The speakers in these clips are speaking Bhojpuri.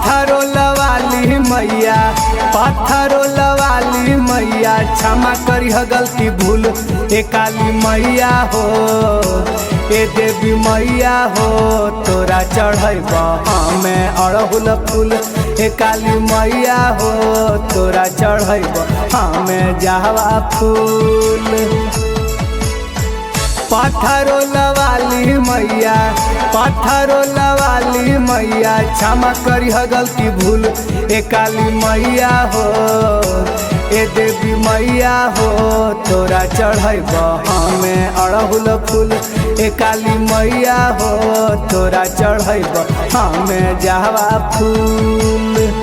पत्थरों लवाली मैया, पत्थरों लवाली मैया, क्षमा करी है गलती भूल। ए काली मैया हो, ए देवी मैया हो, तोरा चढ़ब हमें अड़हुल फूल। ए काली मैया हो, तोरा चढ़ब हमें जहवा फूल। पत्थरों लवाली मैया, पत्थरों लवाली मैया, क्षमा करी है गलती भूल। ए काली मैया हो, ए देवी मैया हो, तोरा चढ़ब हमें अड़हुल फूल। ए काली मैया हो, तोरा चढ़ब हमें जहवा फूल।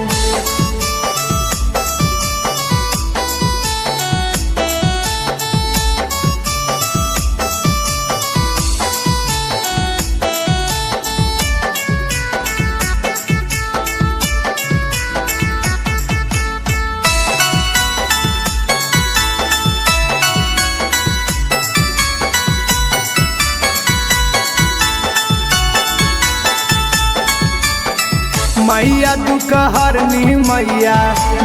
मैया दुख हरनी मैया,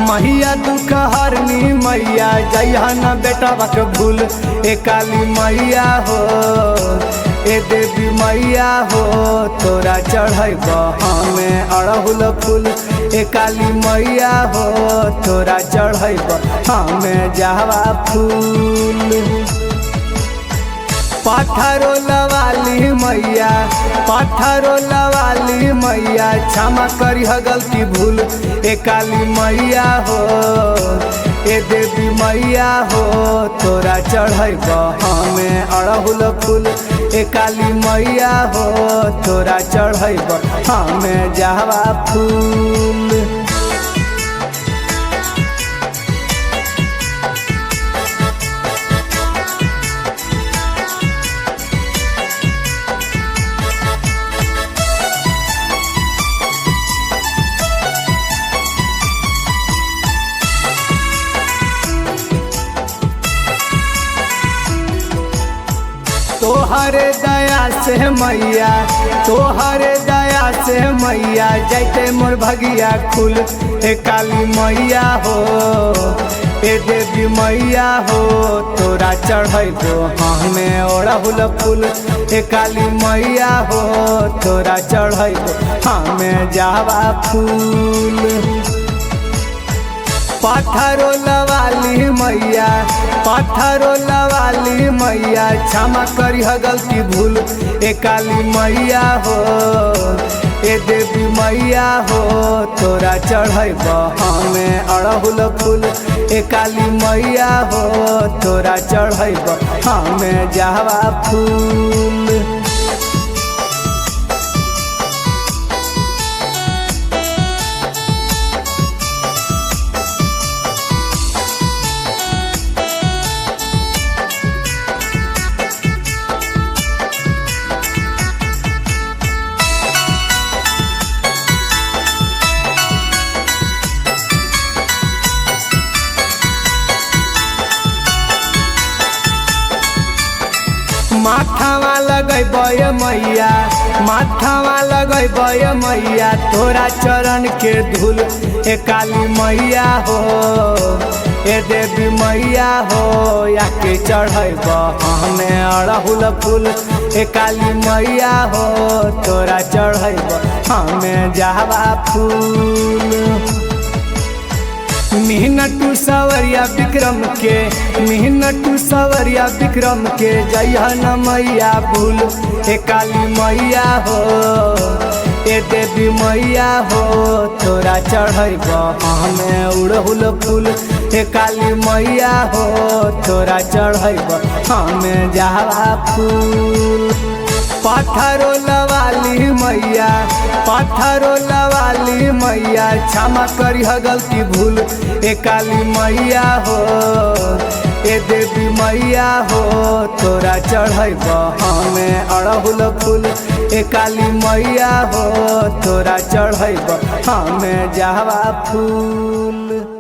मैया दुख हरनी मैया, जइहा न बेटा बक भूल। ए काली मैया हो, ए देवी मैया हो, तोरा चढ़ब हमें अड़हुल फूल। ए काली मैया हो, तोरा चढ़ब हमें जहवा फूल। पत्थरों लवाली मैया, पत्थरों लवाली मैया, क्षमा करी है गलती भूल। ए काली मैया हो, ए देवी मैया हो, तोरा चढ़ब हमें अड़हुल फूल। ए काली मैया हो, तोरा चढ़ब हमें जहवा फूल। तोहरे दया से मैया, तोहरे दया से मैया, जैते मोर भगिया खुल। ए काली मैया हो, ए देवी मैया हो, तोरा चढ़ब हमें अड़हुल फूल। ए काली मैया हो, तोरा चढ़ब हमें जहवा फूल। पत्थरों लवाली मैया, पत्थरों लवाली मैया, क्षमा करी है गलती भूल। ए काली मैया हो, ए देवी मैया हो, तोरा चढ़ब हमें अड़हुल फूल। ए काली मैया हो, तोरा चढ़ब हमें जहवा फूल। माथावा लगैब मैया, माथावा लगैब मैया, तोरा चरण के धूल। ए काली मैया हो, ए देवी मैया हो, याके चढ़ब हमें अड़हुल फूल। ए काली मैया हो, तोरा चढ़ब हमें जहवा फूल। मिहनतु सवरिया विक्रम के, मिहनतु सवरिया विक्रम के, जइहा न मैया भूल। ए काली मैया हो, ए देवी मैया हो, तोरा चढ़ब हमें अड़हुल फूल। ए काली मैया हो, तोरा चढ़ब हमें जहवा फूल। पत्थरों लवाली मैया, पत्थरों लवाली मैया, क्षमा करी है गलती भूल। ए काली मैया हो, ए देवी मैया हो, तोरा चढ़ब हमें अड़हुल फूल। ए काली मैया हो, तोरा चढ़ब हमें जहवा फूल।